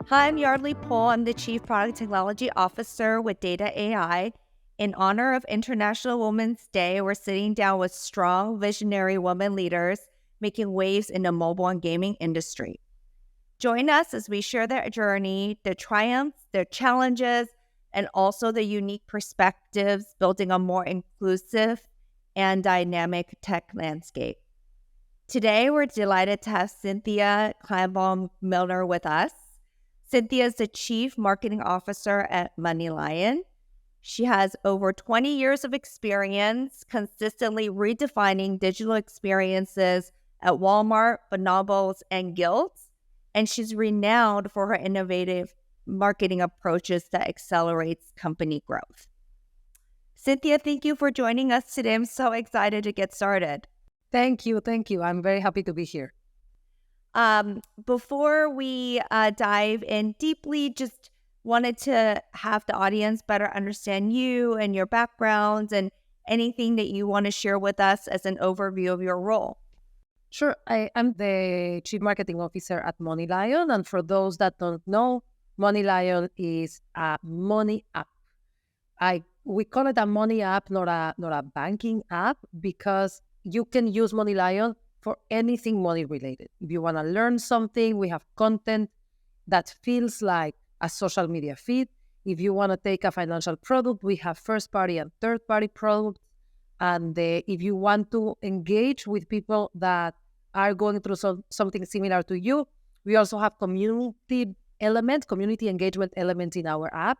Hi, I'm Yardley Pohl. I'm the Chief Product Technology Officer with data.ai. In honor of International Women's Day, we're sitting down with strong, visionary women leaders making waves in the mobile and gaming industry. Join us as we share their journey, their triumphs, their challenges, and also the unique perspectives building a more inclusive and dynamic tech landscape. Today, we're delighted to have Cynthia Kleinbaum Milner with us. Cynthia is the Chief Marketing Officer at MoneyLion. She has over 20 years of experience consistently redefining digital experiences at Walmart, Bonobos, and Guilds, and she's renowned for her innovative marketing approaches that accelerates company growth. Cynthia, thank you for joining us today. I'm so excited to get started. Thank you. I'm very happy to be here. Before we dive in deeply, just wanted to have the audience better understand you and your backgrounds and anything that you want to share with us as an overview of your role. Sure. I am the Chief Marketing Officer at MoneyLion. And for those that don't know, MoneyLion is a money app. We call it a money app, not a banking app, because you can use MoneyLion for anything money related. If you want to learn something, we have content that feels like a social media feed. If you want to take a financial product, we have first party and third party products. And if you want to engage with people that are going through something similar to you, we also have community engagement element in our app.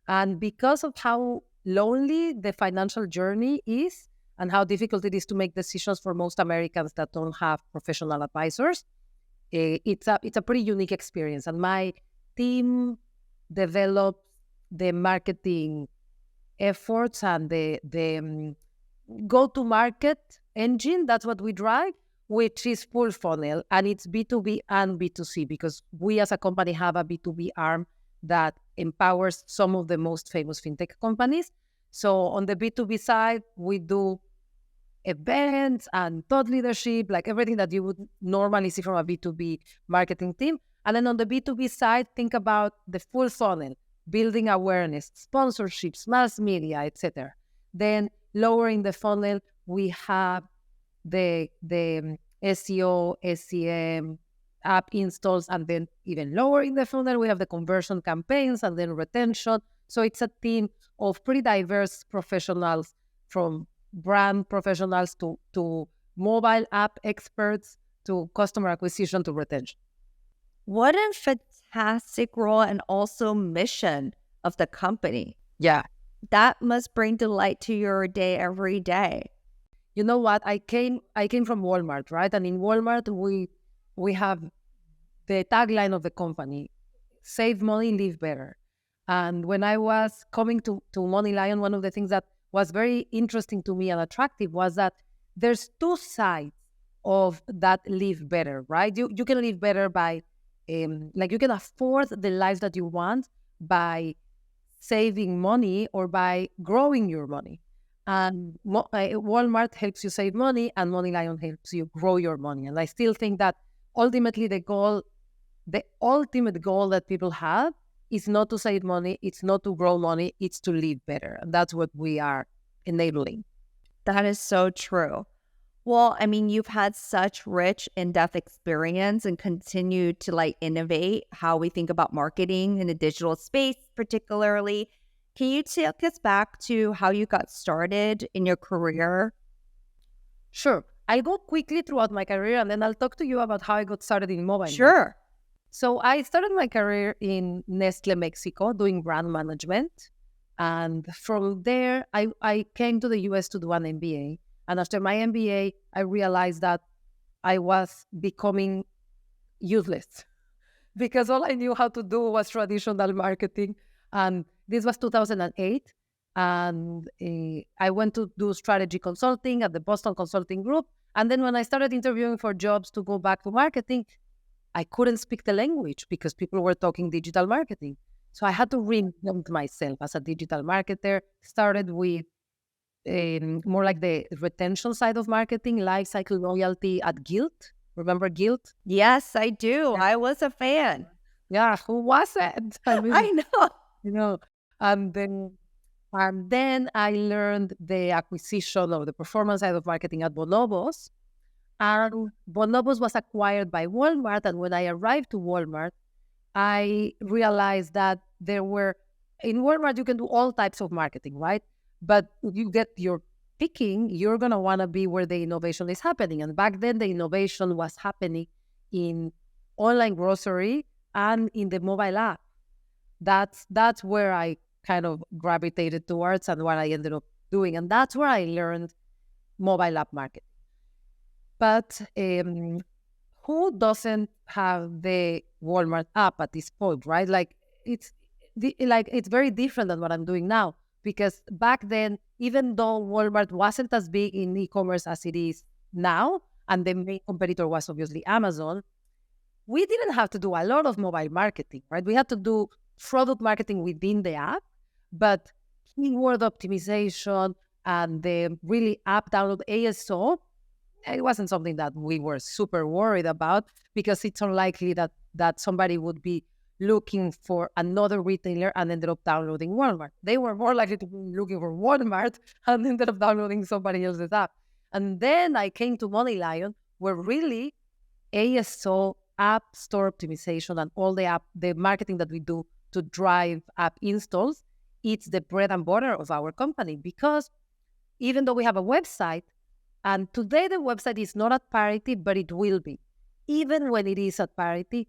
And because of how lonely the financial journey is and how difficult it is to make decisions for most Americans that don't have professional advisors, it's a pretty unique experience. And my team develops the marketing efforts and the go-to-market engine. That's what we drive, which is full funnel, and it's B2B and B2C, because we as a company have a B2B arm that empowers some of the most famous fintech companies. So on the B2B side, we do events and thought leadership, like everything that you would normally see from a B2B marketing team. And then on the B2B side, think about the full funnel, building awareness, sponsorships, mass media, etc. Then lowering the funnel, we have the SEO, SEM, app installs, and then even lower in the funnel, we have the conversion campaigns and then retention. So it's a team of pretty diverse professionals, from brand professionals to mobile app experts to customer acquisition to retention. What a fantastic role and also mission of the company. Yeah. That must bring delight to your day every day. You know what? I came from Walmart, right? And in Walmart, we have the tagline of the company: save money, live better. And when I was coming to MoneyLion, one of the things that was very interesting to me and attractive was that there's two sides of that live better, right? You can live better by, you can afford the life that you want by saving money or by growing your money. And Walmart helps you save money, and MoneyLion helps you grow your money. And I still think that ultimately the ultimate goal that people have is not to save money, it's not to grow money, it's to live better. And that's what we are enabling. That is so true. Well, I mean, you've had such rich, in-depth experience and continue to innovate how we think about marketing in the digital space, particularly. Can you take us back to how you got started in your career? Sure. I'll go quickly throughout my career, and then I'll talk to you about how I got started in mobile. Sure. So I started my career in Nestle Mexico doing brand management. And from there, I came to the US to do an MBA. And after my MBA, I realized that I was becoming useless because all I knew how to do was traditional marketing. And this was 2008. And I went to do strategy consulting at the Boston Consulting Group. And then when I started interviewing for jobs to go back to marketing, I couldn't speak the language because people were talking digital marketing. So I had to reinvent myself as a digital marketer. Started with more like the retention side of marketing, life cycle loyalty at Guild. Remember Guild? Yes, I do. I was a fan. Yeah, who wasn't? I mean, I know. you know, and then I learned the acquisition of the performance side of marketing at Bonobos. And Bonobos was acquired by Walmart. And when I arrived to Walmart, I realized that there were, in Walmart, you can do all types of marketing, right? But if you get your picking, you're going to want to be where the innovation is happening. And back then, the innovation was happening in online grocery and in the mobile app. That's where I kind of gravitated towards and what I ended up doing. And that's where I learned mobile app marketing. But who doesn't have the Walmart app at this point, right? Like it's it's very different than what I'm doing now, because back then, even though Walmart wasn't as big in e-commerce as it is now, and the main competitor was obviously Amazon, we didn't have to do a lot of mobile marketing, right? We had to do product marketing within the app, but keyword optimization and the really app download ASO, it wasn't something that we were super worried about, because it's unlikely that somebody would be looking for another retailer and ended up downloading Walmart. They were more likely to be looking for Walmart and ended up downloading somebody else's app. And then I came to MoneyLion, where really ASO, app store optimization, and all the marketing that we do to drive app installs, it's the bread and butter of our company. Because even though we have a website, and today the website is not at parity, but it will be. Even when it is at parity,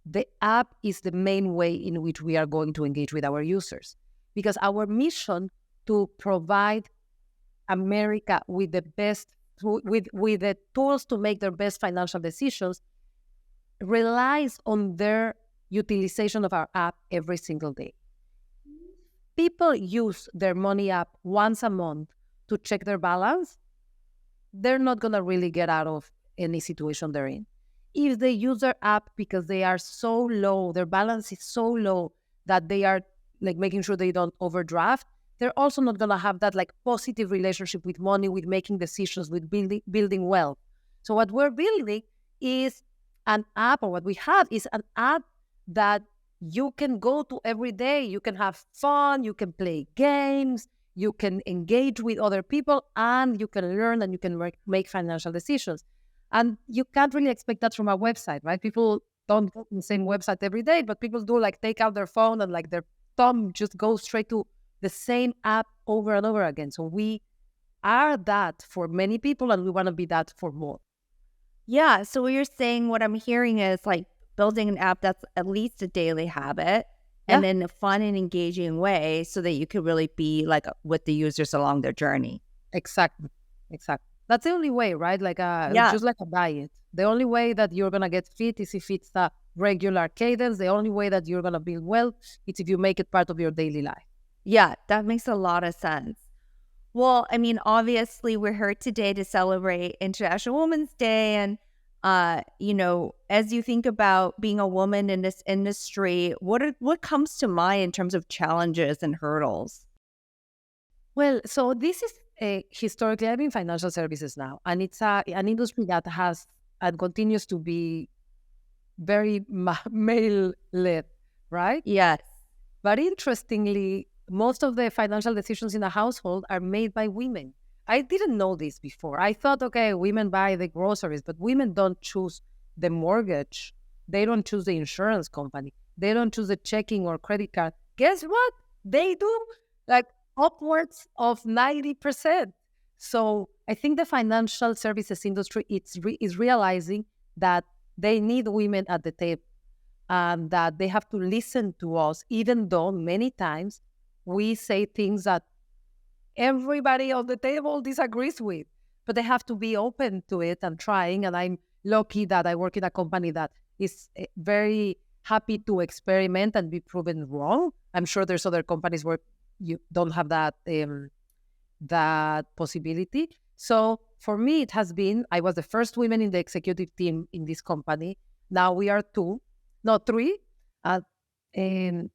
the app is the main way in which we are going to engage with our users. Because our mission to provide America with the best, with the tools to make their best financial decisions, relies on their utilization of our app every single day. People use their money app once a month to check their balance. They're not going to really get out of any situation they're in. If they use their app because they are so low, their balance is so low that they are like making sure they don't overdraft, they're also not going to have that like positive relationship with money, with making decisions, with building wealth. So what we're building is an app, or what we have is an app that you can go to every day. You can have fun, you can play games, you can engage with other people, and you can learn, and you can make financial decisions. And you can't really expect that from a website, right? People don't go to the same website every day, but people do like take out their phone and like their thumb just goes straight to the same app over and over again. So we are that for many people, and we want to be that for more. Yeah. So what you're saying, what I'm hearing is like building an app that's at least a daily habit Yeah, and in a fun and engaging way so that you can really be like with the users along their journey. exactly. Exactly. That's the only way, right? Like Yeah. just like a diet. The only way that you're gonna get fit is if it's a regular cadence. The only way that you're gonna build wealth is if you make it part of your daily life. Yeah. That makes a lot of sense. Well, I mean, obviously, we're here today to celebrate International Women's Day. And, as you think about being a woman in this industry, what comes to mind in terms of challenges and hurdles? Well, so this is historically, I'm in financial services now, and it's an industry that has and continues to be very male led, right? Yes. But interestingly, most of the financial decisions in the household are made by women. I didn't know this before. I thought, okay, women buy the groceries, but women don't choose the mortgage. They don't choose the insurance company. They don't choose the checking or credit card. Guess what? They do, like upwards of 90%. So I think the financial services industry is realizing that they need women at the table, and that they have to listen to us, even though many times we say things that everybody on the table disagrees with. But they have to be open to it and trying. And I'm lucky that I work in a company that is very happy to experiment and be proven wrong. I'm sure there's other companies where you don't have that possibility. So for me, it has been, I was the first woman in the executive team in this company. Now we are two, not three. And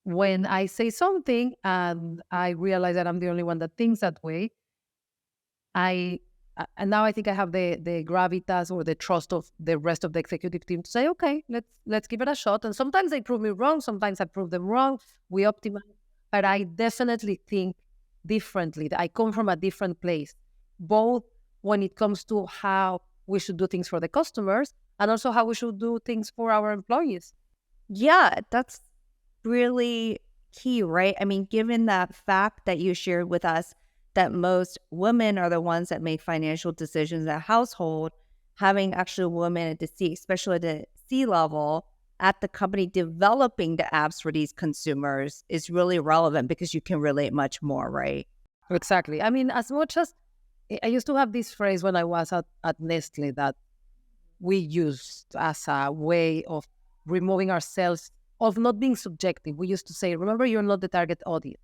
when I say something and I realize that I'm the only one that thinks that way, I And now I think I have the gravitas or the trust of the rest of the executive team to say, okay, let's give it a shot. And sometimes they prove me wrong, sometimes I prove them wrong. We optimize, but I definitely think differently. I come from a different place, both when it comes to how we should do things for the customers and also how we should do things for our employees. Yeah, that's really key, right? I mean, given that fact that you shared with us that most women are the ones that make financial decisions at household, having actually a woman at the C, especially at the C level at the company developing the apps for these consumers is really relevant because you can relate much more, right? Exactly. I mean, as much as I used to have this phrase when I was at Nestle that we used as a way of removing ourselves, of not being subjective. We used to say, remember, you're not the target audience.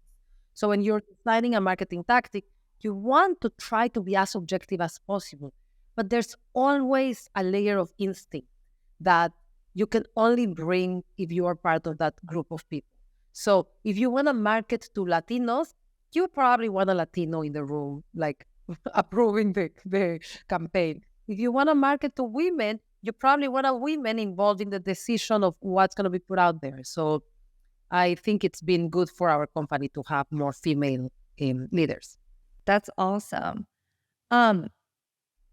So when you're designing a marketing tactic, you want to try to be as objective as possible. But there's always a layer of instinct that you can only bring if you are part of that group of people. So if you want to market to Latinos, you probably want a Latino in the room, like approving the campaign. If you want to market to women, you probably want a women involved in the decision of what's going to be put out there. So I think it's been good for our company to have more female leaders. That's awesome. Um,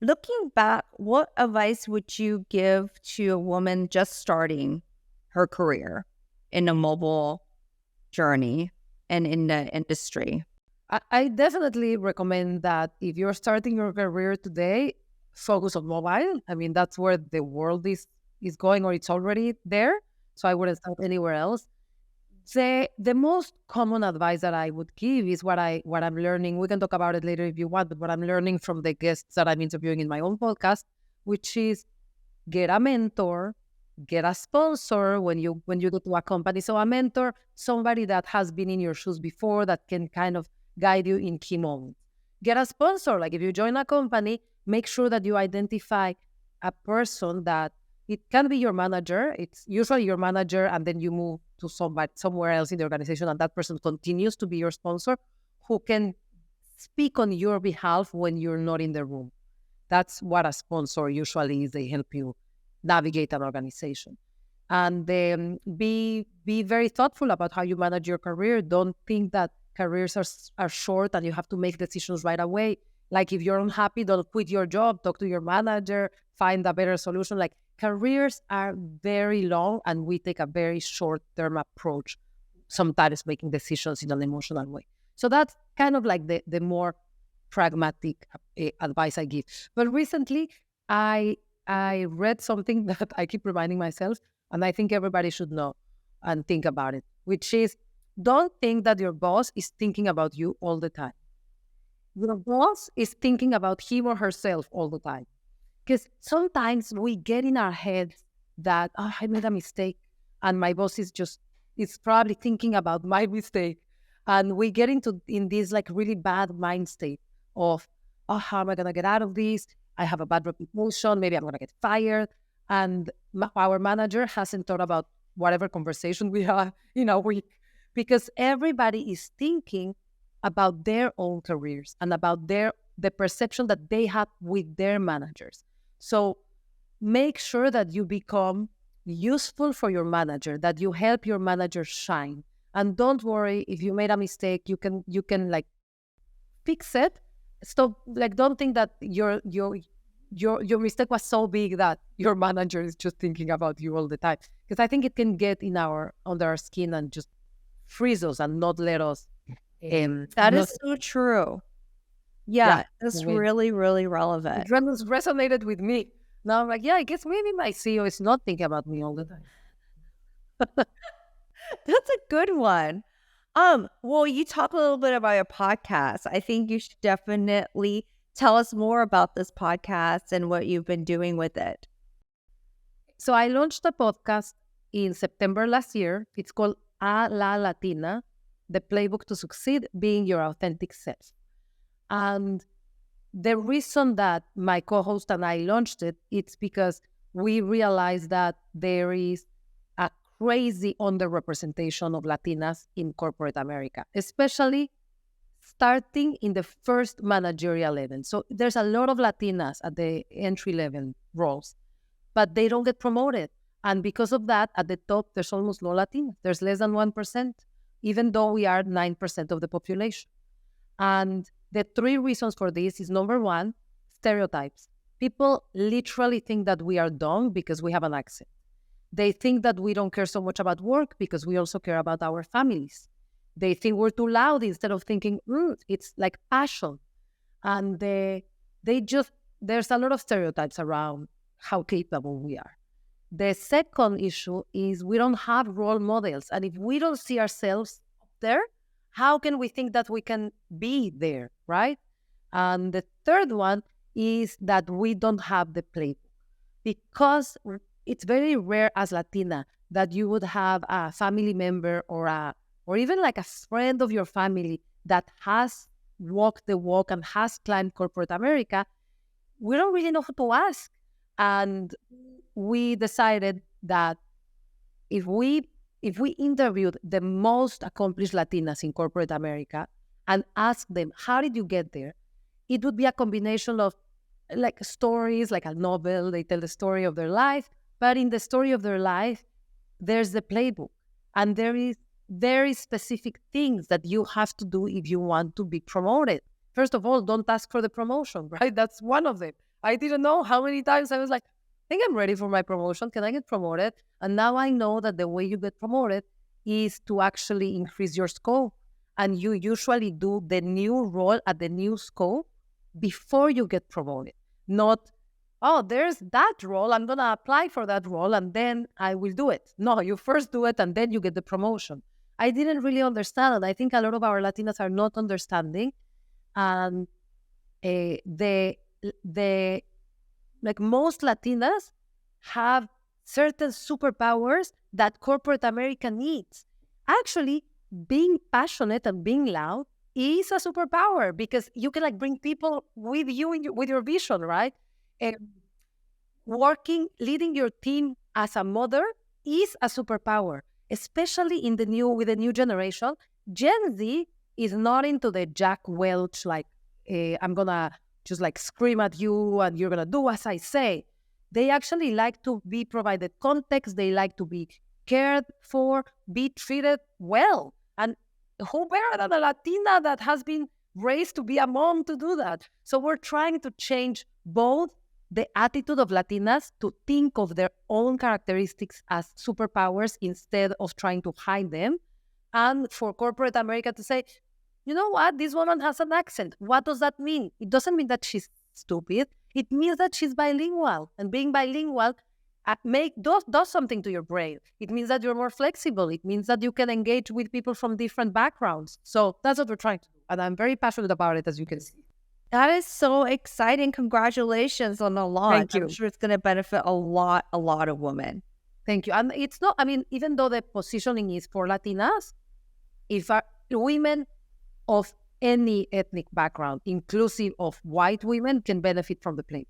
Looking back, what advice would you give to a woman just starting her career in a mobile journey and in the industry? I definitely recommend that if you're starting your career today, focus on mobile. I mean, that's where the world is going, or it's already there. So I wouldn't start anywhere else. The most common advice that I would give is what I'm learning. We can talk about it later if you want, but what I'm learning from the guests that I'm interviewing in my own podcast, which is get a mentor, get a sponsor when you go to a company. So a mentor, somebody that has been in your shoes before, that can kind of guide you in key moments. Get a sponsor. Like if you join a company, make sure that you identify a person that it can be your manager. It's usually your manager, and then you move to somewhere else in the organization, and that person continues to be your sponsor, who can speak on your behalf when you're not in the room. That's what a sponsor usually is. They help you navigate an organization. And then be very thoughtful about how you manage your career. Don't think that careers are short and you have to make decisions right away. Like if you're unhappy, don't quit your job. Talk to your manager, find a better solution. Like careers are very long and we take a very short-term approach, sometimes making decisions in an emotional way. So that's kind of like the more pragmatic advice I give. But recently, I read something that I keep reminding myself, and I think everybody should know and think about it, which is don't think that your boss is thinking about you all the time. Your boss is thinking about him or herself all the time. Because sometimes we get in our heads that, oh, I made a mistake, and my boss is probably thinking about my mistake. And we get in this like really bad mind state of, oh, how am I going to get out of this? I have a bad reputation. Maybe I'm going to get fired. And our manager hasn't thought about whatever conversation we have in a week, because everybody is thinking about their own careers and about the perception that they have with their managers. So make sure that you become useful for your manager, that you help your manager shine. And don't worry if you made a mistake, you can like fix it. Stop, like don't think that your mistake was so big that your manager is just thinking about you all the time. Because I think it can get under our skin and just freeze us and not let us. That is so true. Yeah, that's really, really relevant. It resonated with me. Now I'm like, yeah, I guess maybe my CEO is not thinking about me all the time. That's a good one. Well, you talk a little bit about your podcast. I think you should definitely tell us more about this podcast and what you've been doing with it. So I launched a podcast in September last year. It's called A La Latina, the playbook to succeed, being your authentic self. And the reason that my co-host and I launched it, it's because we realized that there is a crazy underrepresentation of Latinas in corporate America, especially starting in the first managerial level. So there's a lot of Latinas at the entry level roles, but they don't get promoted. And because of that, at the top, there's almost no Latinas. There's less than 1%, even though we are 9% of the population. And the three reasons for this is, number one, stereotypes. People literally think that we are dumb because we have an accent. They think that we don't care so much about work because we also care about our families. They think we're too loud instead of thinking, it's like passion. And there's a lot of stereotypes around how capable we are. The second issue is we don't have role models. And if we don't see ourselves there, how can we think that we can be there, right? And the third one is that we don't have the playbook, because it's very rare as Latina that you would have a family member or even like a friend of your family that has walked the walk and has climbed corporate America. We don't really know who to ask. And we decided that if we interviewed the most accomplished Latinas in corporate America and asked them, how did you get there? It would be a combination of like stories, like a novel. They tell the story of their life, but in the story of their life, there's the playbook. And there is very specific things that you have to do if you want to be promoted. First of all, don't ask for the promotion, right? That's one of them. I didn't know how many times I was like, I think I'm ready for my promotion. Can I get promoted? And now I know that the way you get promoted is to actually increase your scope. And you usually do the new role at the new scope before you get promoted. Not, oh, there's that role, I'm going to apply for that role and then I will do it. No, you first do it and then you get the promotion. I didn't really understand, and I think a lot of our Latinas are not understanding. And like most Latinas have certain superpowers that corporate America needs. Actually, being passionate and being loud is a superpower, because you can like bring people with you with your vision, right? And leading your team as a mother is a superpower, especially with the new generation. Gen Z is not into the Jack Welch, like, I'm going to just like scream at you and you're going to do as I say. They actually like to be provided context. They like to be cared for, be treated well. And who better than a Latina that has been raised to be a mom to do that? So we're trying to change both the attitude of Latinas to think of their own characteristics as superpowers instead of trying to hide them. And for corporate America to say, you know what, this woman has an accent. What does that mean? It doesn't mean that she's stupid. It means that she's bilingual. And being bilingual does something to your brain. It means that you're more flexible. It means that you can engage with people from different backgrounds. So that's what we're trying to do. And I'm very passionate about it, as you can see. That is so exciting. Congratulations on the launch. Thank you. I'm sure it's going to benefit a lot of women. Thank you. And it's not, I mean, even though the positioning is for Latinas, if women of any ethnic background, inclusive of white women, can benefit from the play.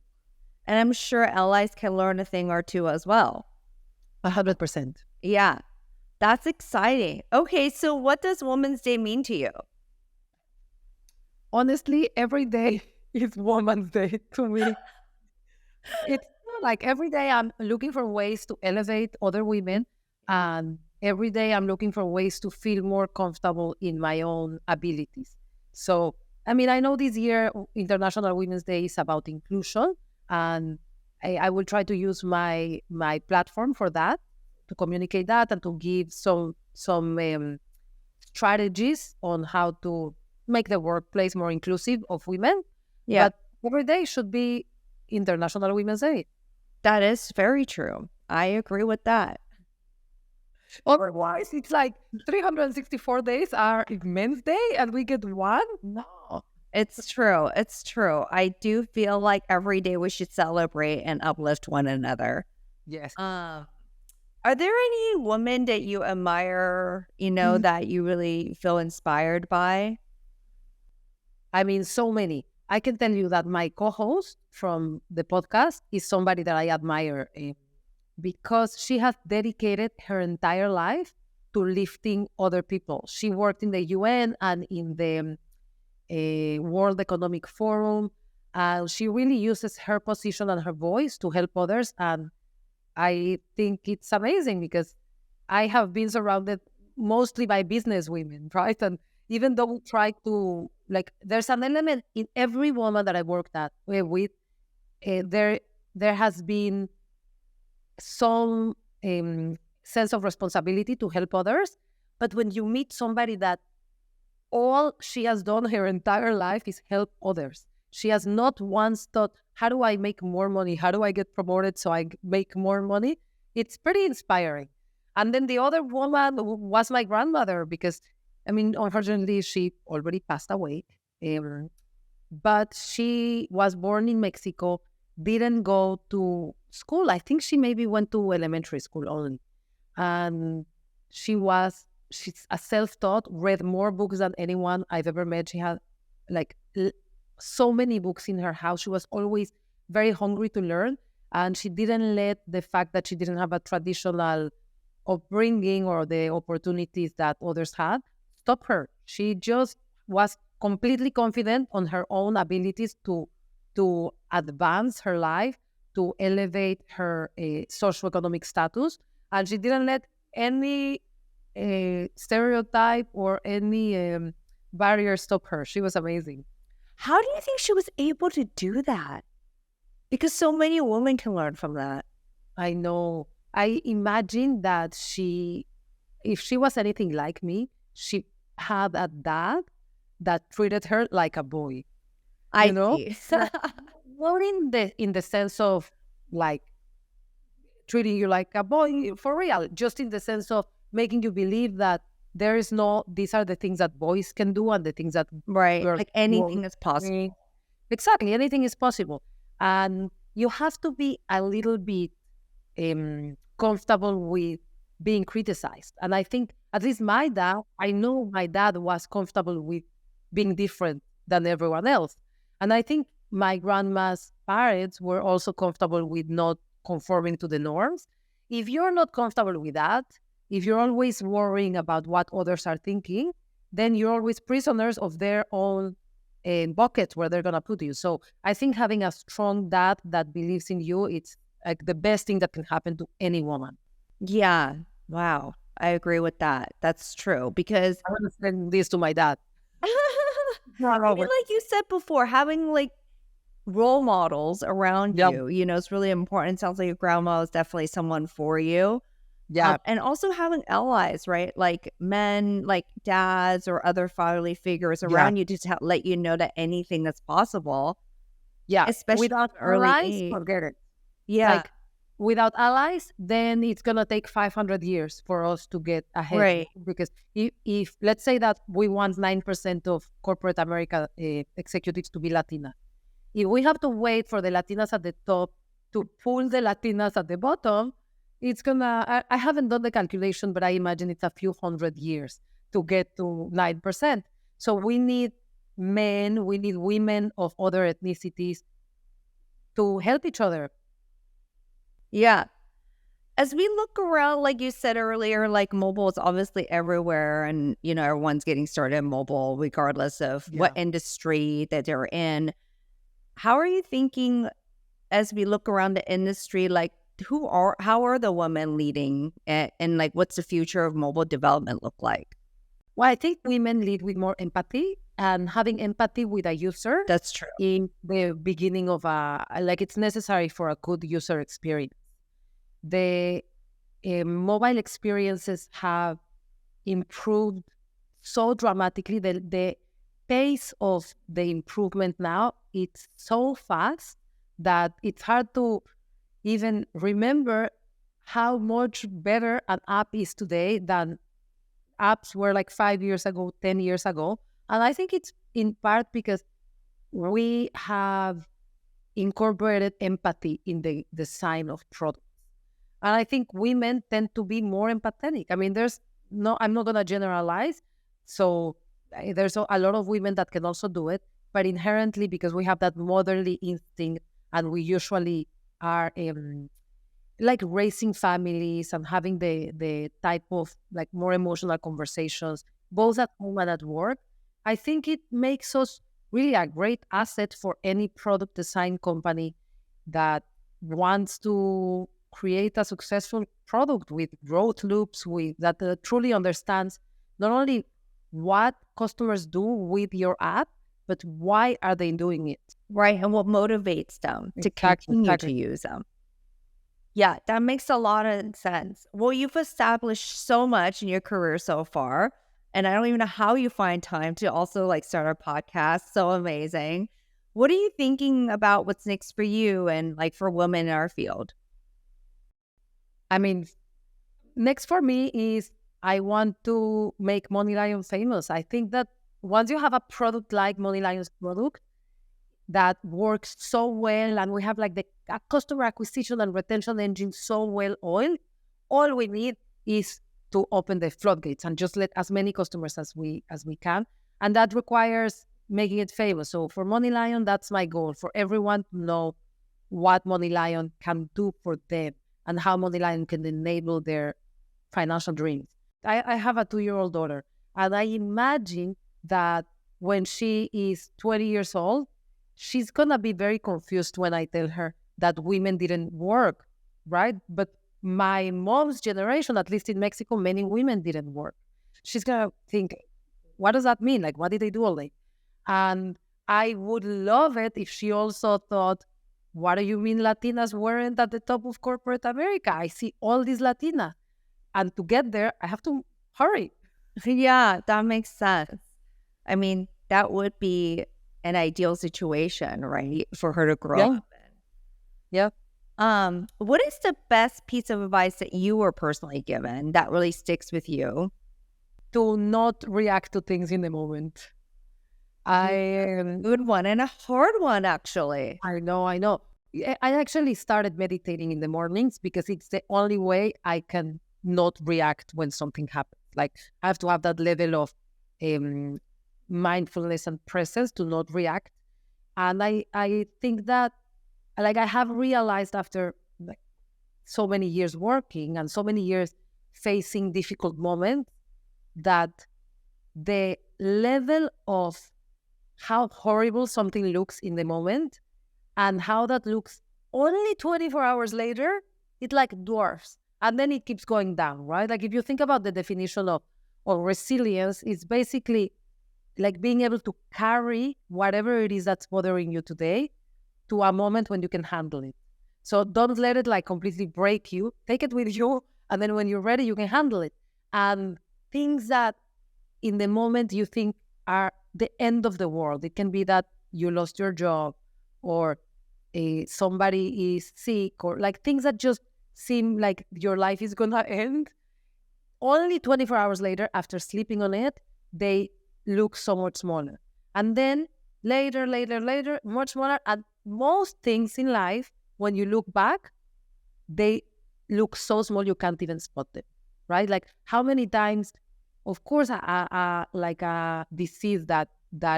And I'm sure allies can learn a thing or two as well. 100%. Yeah, that's exciting. Okay, so what does Women's Day mean to you? Honestly, every day is Women's Day to me. It's like every day I'm looking for ways to elevate other women, and every day I'm looking for ways to feel more comfortable in my own abilities. So, I mean, I know this year International Women's Day is about inclusion, and I will try to use my platform for that, to communicate that and to give some strategies on how to make the workplace more inclusive of women. Yeah. But every day should be International Women's Day. That is very true. I agree with that. Otherwise, it's like 364 days are Men's Day and we get one? No. It's true. It's true. I do feel like every day we should celebrate and uplift one another. Yes. Are there any women that you admire, that you really feel inspired by? I mean, so many. I can tell you that my co-host from the podcast is somebody that I admire because she has dedicated her entire life to lifting other people. She worked in the UN and in the World Economic Forum. And she really uses her position and her voice to help others. And I think it's amazing because I have been surrounded mostly by business women, right? And even though we try to, like, there's an element in every woman that I worked with, there has been some sense of responsibility to help others. But when you meet somebody that all she has done her entire life is help others, she has not once thought, how do I make more money? How do I get promoted so I make more money? It's pretty inspiring. And then the other woman was my grandmother because, I mean, unfortunately, she already passed away. But she was born in Mexico, didn't go to school. I think she maybe went to elementary school only. And she's a self-taught, read more books than anyone I've ever met. She had like so many books in her house. She was always very hungry to learn. And she didn't let the fact that she didn't have a traditional upbringing or the opportunities that others had stop her. She just was completely confident on her own abilities to advance her life, to elevate her socioeconomic status. And she didn't let any stereotype or any barrier stop her. She was amazing. How do you think she was able to do that? Because so many women can learn from that. I know. I imagine that if she was anything like me, she had a dad that treated her like a boy. I know? see. Not in the sense of like treating you like a boy for real, just in the sense of making you believe that these are the things that boys can do and the things that right, girls like anything won't. is possible. Exactly, anything is possible. And you have to be a little bit comfortable with being criticized. And I think at least I know my dad was comfortable with being different than everyone else. And I think my grandma's parents were also comfortable with not conforming to the norms. If you're not comfortable with that, if you're always worrying about what others are thinking, then you're always prisoners of their own bucket where they're going to put you. So I think having a strong dad that believes in you, it's like the best thing that can happen to any woman. Yeah. Wow. I agree with that. That's true because I want to send this to my dad. I mean, like you said before, having like role models around you, is really important. It sounds like your grandma is definitely someone for you. Yeah. And also having allies, right? Like men, like dads or other fatherly figures around you to let you know that anything that's possible. Yeah. Especially without early allies, age. forget it. Yeah. Like without allies, then it's going to take 500 years for us to get ahead. Right. Because if let's say that we want 9% of corporate America executives to be Latina, if we have to wait for the Latinas at the top to pull the Latinas at the bottom, it's gonna, I haven't done the calculation, but I imagine it's a few hundred years to get to 9%. So we need men, we need women of other ethnicities to help each other. Yeah. As we look around, like you said earlier, like mobile is obviously everywhere and, everyone's getting started in mobile regardless of what industry that they're in. How are you thinking as we look around the industry, like how are the women leading and like what's the future of mobile development look like? Well, I think women lead with more empathy and having empathy with a user. That's true. In the beginning of it's necessary for a good user experience. The mobile experiences have improved so dramatically. The pace of the improvement now, it's so fast that it's hard to even remember how much better an app is today than apps were like 5 years ago, 10 years ago. And I think it's in part because we have incorporated empathy in the design of products. And I think women tend to be more empathetic. I mean, I'm not going to generalize. So there's a lot of women that can also do it. But inherently, because we have that motherly instinct and we usually are like raising families and having the type of like more emotional conversations, both at home and at work, I think it makes us really a great asset for any product design company that wants to create a successful product with growth loops, with that truly understands not only what customers do with your app, but why are they doing it? Right. And what motivates them to Exactly, continue to exactly. use them. Yeah, that makes a lot of sense. Well, you've established so much in your career so far, and I don't even know how you find time to also like start a podcast. So amazing. What are you thinking about what's next for you and like for women in our field? I mean, next for me is I want to make Money Lion famous. I think that once you have a product like Money Lion's product that works so well, and we have like the customer acquisition and retention engine so well oiled, all we need is to open the floodgates and just let as many customers as we can, and that requires making it famous. So for Money Lion, that's my goal, for everyone to know what Money Lion can do for them and how Money Lion can enable their financial dreams. I have a 2-year-old daughter, and I imagine that when she is 20 years old, she's going to be very confused when I tell her that women didn't work, right? But my mom's generation, at least in Mexico, many women didn't work. She's going to think, what does that mean? Like, what did they do all day? And I would love it if she also thought, what do you mean Latinas weren't at the top of corporate America? I see all these Latinas. And to get there, I have to hurry. Yeah, that makes sense. I mean, that would be an ideal situation, right? For her to grow Yeah. up in. Yeah. What is the best piece of advice that you were personally given that really sticks with you? To not react to things in the moment. Good one and a hard one, actually. I know. I actually started meditating in the mornings because it's the only way I can not react when something happens. Like I have to have that level of mindfulness and presence to not react. And I think that like I have realized after like so many years working and so many years facing difficult moments that the level of how horrible something looks in the moment and how that looks only 24 hours later, it like dwarfs. And then it keeps going down, right? Like if you think about the definition of resilience, it's basically like being able to carry whatever it is that's bothering you today to a moment when you can handle it. So don't let it like completely break you. Take it with you. And then when you're ready, you can handle it. And things that in the moment you think are the end of the world. It can be that you lost your job or somebody is sick or like things that just seem like your life is going to end. Only 24 hours later, after sleeping on it, they look so much smaller. And then later, much smaller. And most things in life, when you look back, they look so small you can't even spot them, right? Like how many times, of course, like a disease that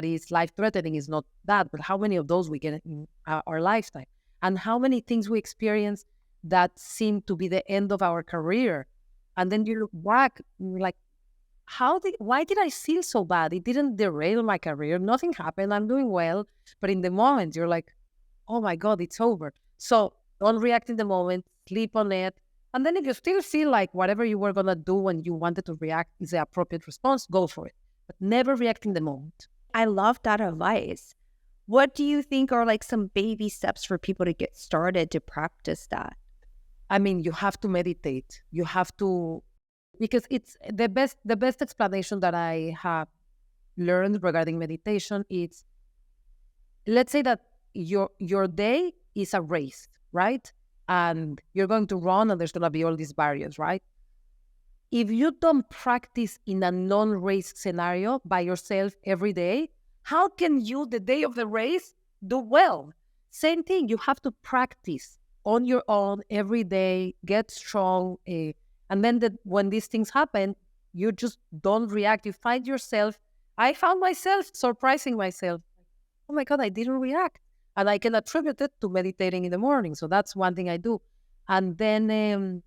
is life-threatening is not that, but how many of those we get in our lifetime? And how many things we experience that seem to be the end of our career? And then you look back, like, why did I feel so bad? It didn't derail my career. Nothing happened. I'm doing well. But in the moment, you're like, oh my God, it's over. So don't react in the moment, sleep on it. And then if you still feel like whatever you were going to do when you wanted to react is the appropriate response, go for it. But never react in the moment. I love that advice. What do you think are like some baby steps for people to get started to practice that? I mean, you have to meditate. You have to, because it's the best explanation that I have learned regarding meditation is, let's say that your day is a race, right? And you're going to run and there's going to be all these barriers, right? If you don't practice in a non-race scenario by yourself every day, how can you, the day of the race, do well? Same thing, you have to practice on your own every day, get strong. And then when these things happen, you just don't react. You find yourself, I found myself surprising myself. Oh my God, I didn't react. And I can attribute it to meditating in the morning. So that's one thing I do. And then,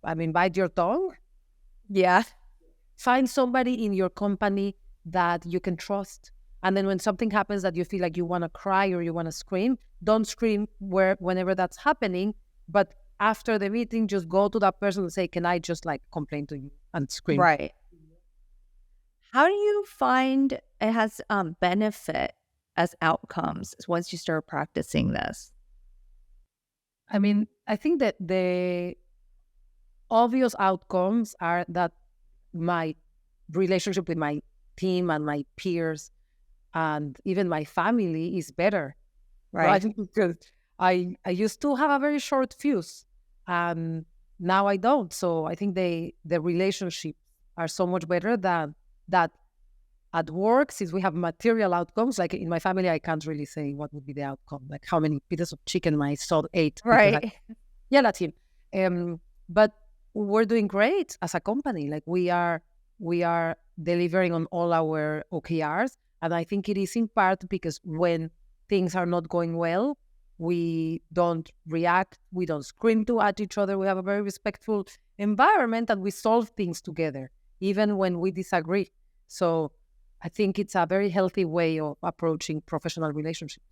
bite your tongue. Yeah. Find somebody in your company that you can trust. And then when something happens that you feel like you want to cry or you want to scream, don't scream whenever that's happening. But after the meeting, just go to that person and say, can I just like complain to you and scream? Right. How do you find it has benefit as outcomes once you start practicing this? I mean, I think that the obvious outcomes are that my relationship with my team and my peers and even my family is better, Right. right? Because I used to have a very short fuse, and now I don't. So I think the relationships are so much better than that. At work, since we have material outcomes, like in my family, I can't really say what would be the outcome, like how many pieces of chicken my son ate because Right. yeah, that's him. But we're doing great as a company. Like we are delivering on all our OKRs, and I think it is in part because when things are not going well, we don't react, we don't scream at each other. We have a very respectful environment, and we solve things together, even when we disagree. So I think it's a very healthy way of approaching professional relationships.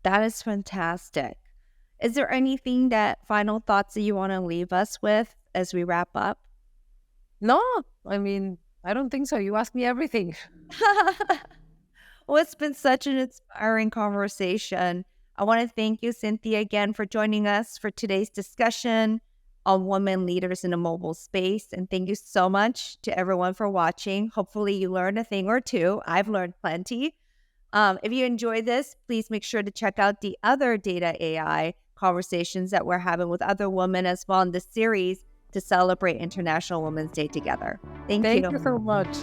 That is fantastic. Is there anything final thoughts that you want to leave us with as we wrap up? No, I mean, I don't think so. You asked me everything. Well, it's been such an inspiring conversation. I want to thank you, Cynthia, again for joining us for today's discussion on women leaders in a mobile space. And thank you so much to everyone for watching. Hopefully you learned a thing or two. I've learned plenty. If you enjoyed this, please make sure to check out the other data AI conversations that we're having with other women as well in this series to celebrate International Women's Day together. Thank Thank you. you so much.